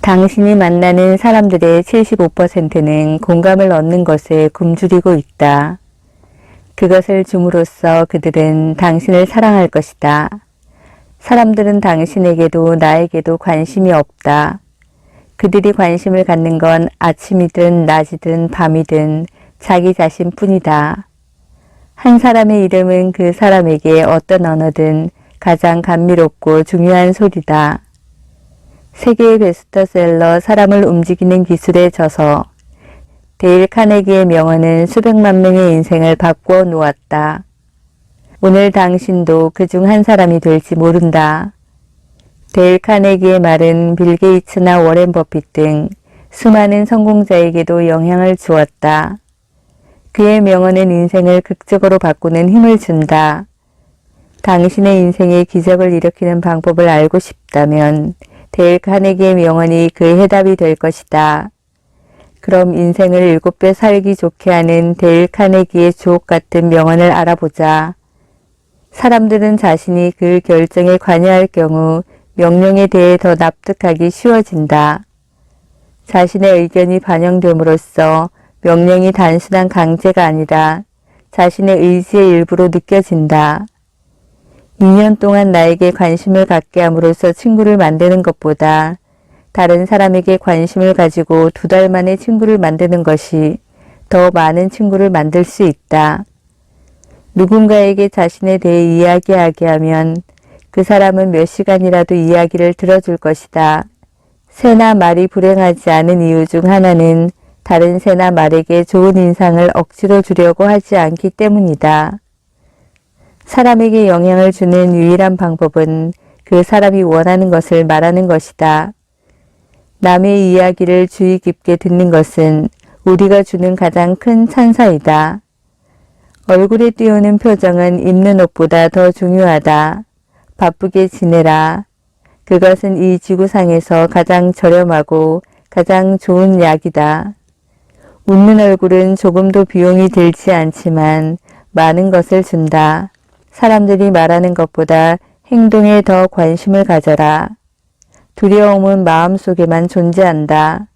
당신이 만나는 사람들의 75%는 공감을 얻는 것에 굶주리고 있다. 그것을 줌으로써 그들은 당신을 사랑할 것이다. 사람들은 당신에게도 나에게도 관심이 없다. 그들이 관심을 갖는 건 아침이든 낮이든 밤이든 자기 자신뿐이다. 한 사람의 이름은 그 사람에게 어떤 언어든 가장 감미롭고 중요한 소리다. 세계의 베스트셀러 사람을 움직이는 기술에 져서 데일 카네기의 명언은 수백만 명의 인생을 바꾸어 놓았다. 오늘 당신도 그중 한 사람이 될지 모른다. 데일 카네기의 말은 빌 게이츠나 워렌 버핏 등 수많은 성공자에게도 영향을 주었다. 그의 명언은 인생을 극적으로 바꾸는 힘을 준다. 당신의 인생에 기적을 일으키는 방법을 알고 싶다면 데일 카네기의 명언이 그의 해답이 될 것이다. 그럼 인생을 7배 살기 좋게 하는 데일 카네기의 주옥 같은 명언을 알아보자. 사람들은 자신이 그 결정에 관여할 경우 명령에 대해 더 납득하기 쉬워진다. 자신의 의견이 반영됨으로써 명령이 단순한 강제가 아니라 자신의 의지의 일부로 느껴진다. 2년 동안 나에게 관심을 갖게 함으로써 친구를 만드는 것보다 다른 사람에게 관심을 가지고 2달 만에 친구를 만드는 것이 더 많은 친구를 만들 수 있다. 누군가에게 자신에 대해 이야기하게 하면 그 사람은 몇 시간이라도 이야기를 들어줄 것이다. 새나 말이 불행하지 않은 이유 중 하나는 다른 새나 말에게 좋은 인상을 억지로 주려고 하지 않기 때문이다. 사람에게 영향을 주는 유일한 방법은 그 사람이 원하는 것을 말하는 것이다. 남의 이야기를 주의 깊게 듣는 것은 우리가 주는 가장 큰 찬사이다. 얼굴에 띄우는 표정은 입는 옷보다 더 중요하다. 바쁘게 지내라. 그것은 이 지구상에서 가장 저렴하고 가장 좋은 약이다. 웃는 얼굴은 조금도 비용이 들지 않지만 많은 것을 준다. 사람들이 말하는 것보다 행동에 더 관심을 가져라. 두려움은 마음속에만 존재한다.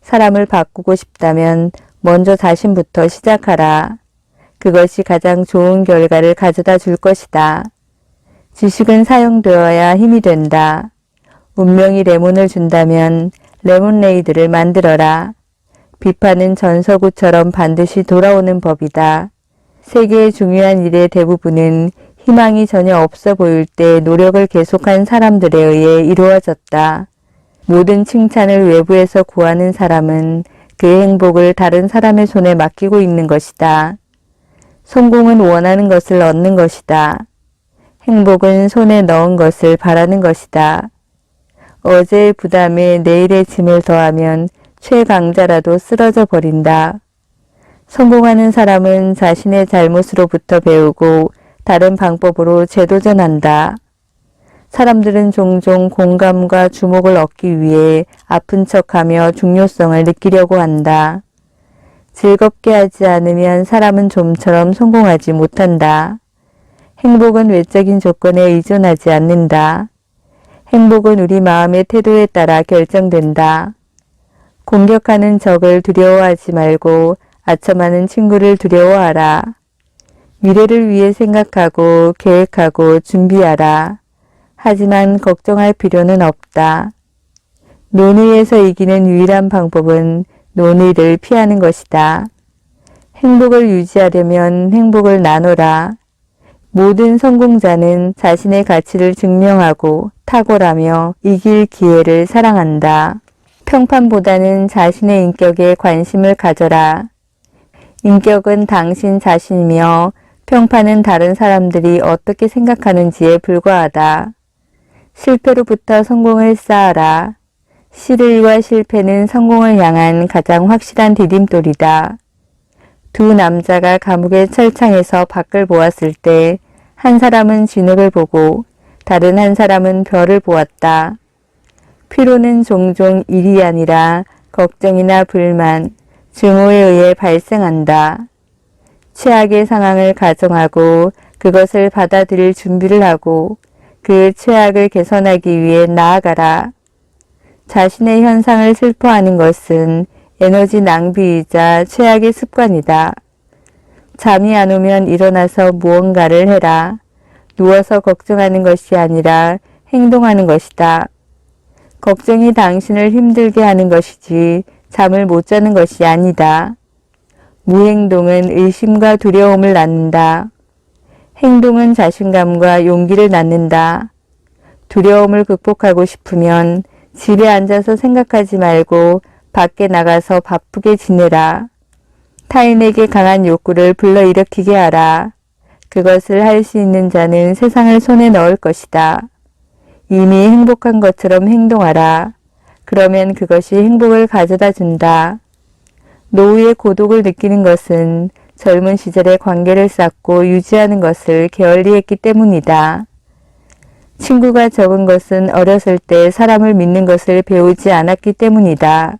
사람을 바꾸고 싶다면 먼저 자신부터 시작하라. 그것이 가장 좋은 결과를 가져다 줄 것이다. 지식은 사용되어야 힘이 된다. 운명이 레몬을 준다면 레몬레이드를 만들어라. 비판은 전서구처럼 반드시 돌아오는 법이다. 세계의 중요한 일의 대부분은 희망이 전혀 없어 보일 때 노력을 계속한 사람들에 의해 이루어졌다. 모든 칭찬을 외부에서 구하는 사람은 그의 행복을 다른 사람의 손에 맡기고 있는 것이다. 성공은 원하는 것을 얻는 것이다. 행복은 손에 넣은 것을 바라는 것이다. 어제의 부담에 내일의 짐을 더하면 최강자라도 쓰러져 버린다. 성공하는 사람은 자신의 잘못으로부터 배우고 다른 방법으로 재도전한다. 사람들은 종종 공감과 주목을 얻기 위해 아픈 척하며 중요성을 느끼려고 한다. 즐겁게 하지 않으면 사람은 좀처럼 성공하지 못한다. 행복은 외적인 조건에 의존하지 않는다. 행복은 우리 마음의 태도에 따라 결정된다. 공격하는 적을 두려워하지 말고 아첨하는 친구를 두려워하라. 미래를 위해 생각하고 계획하고 준비하라. 하지만 걱정할 필요는 없다. 논의에서 이기는 유일한 방법은 논의를 피하는 것이다. 행복을 유지하려면 행복을 나누라. 모든 성공자는 자신의 가치를 증명하고 탁월하며 이길 기회를 사랑한다. 평판보다는 자신의 인격에 관심을 가져라. 인격은 당신 자신이며 평판은 다른 사람들이 어떻게 생각하는지에 불과하다. 실패로부터 성공을 쌓아라. 실의와 실패는 성공을 향한 가장 확실한 디딤돌이다. 두 남자가 감옥의 철창에서 밖을 보았을 때 한 사람은 진흙을 보고 다른 한 사람은 별을 보았다. 피로는 종종 일이 아니라 걱정이나 불만, 증오에 의해 발생한다. 최악의 상황을 가정하고 그것을 받아들일 준비를 하고 그 최악을 개선하기 위해 나아가라. 자신의 현상을 슬퍼하는 것은 에너지 낭비이자 최악의 습관이다. 잠이 안 오면 일어나서 무언가를 해라. 누워서 걱정하는 것이 아니라 행동하는 것이다. 걱정이 당신을 힘들게 하는 것이지 잠을 못 자는 것이 아니다. 무행동은 의심과 두려움을 낳는다. 행동은 자신감과 용기를 낳는다. 두려움을 극복하고 싶으면 집에 앉아서 생각하지 말고 밖에 나가서 바쁘게 지내라. 타인에게 강한 욕구를 불러일으키게 하라. 그것을 할 수 있는 자는 세상을 손에 넣을 것이다. 이미 행복한 것처럼 행동하라. 그러면 그것이 행복을 가져다 준다. 노후의 고독을 느끼는 것은 젊은 시절에 관계를 쌓고 유지하는 것을 게을리했기 때문이다. 친구가 적은 것은 어렸을 때 사람을 믿는 것을 배우지 않았기 때문이다.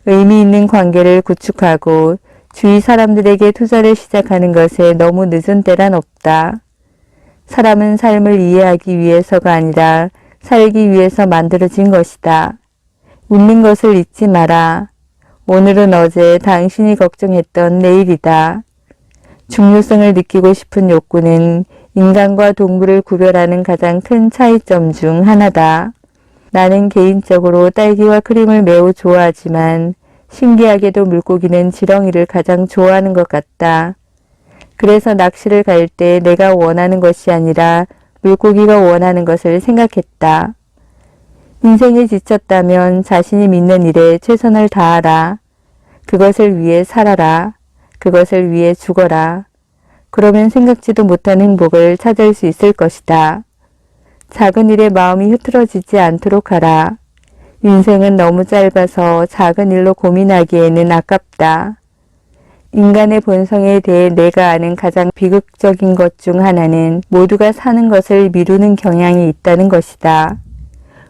의미 있는 관계를 구축하고 주위 사람들에게 투자를 시작하는 것에 너무 늦은 때란 없다. 사람은 삶을 이해하기 위해서가 아니라 살기 위해서 만들어진 것이다. 웃는 것을 잊지 마라. 오늘은 어제 당신이 걱정했던 내일이다. 중요성을 느끼고 싶은 욕구는 인간과 동물을 구별하는 가장 큰 차이점 중 하나다. 나는 개인적으로 딸기와 크림을 매우 좋아하지만 신기하게도 물고기는 지렁이를 가장 좋아하는 것 같다. 그래서 낚시를 갈 때 내가 원하는 것이 아니라 물고기가 원하는 것을 생각했다. 인생에 지쳤다면 자신이 믿는 일에 최선을 다하라. 그것을 위해 살아라. 그것을 위해 죽어라. 그러면 생각지도 못한 행복을 찾을 수 있을 것이다. 작은 일에 마음이 흐트러지지 않도록 하라. 인생은 너무 짧아서 작은 일로 고민하기에는 아깝다. 인간의 본성에 대해 내가 아는 가장 비극적인 것 중 하나는 모두가 사는 것을 미루는 경향이 있다는 것이다.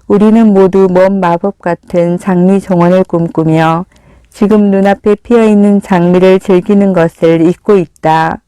우리는 모두 먼 마법 같은 장미 정원을 꿈꾸며 지금 눈앞에 피어있는 장미를 즐기는 것을 잊고 있다.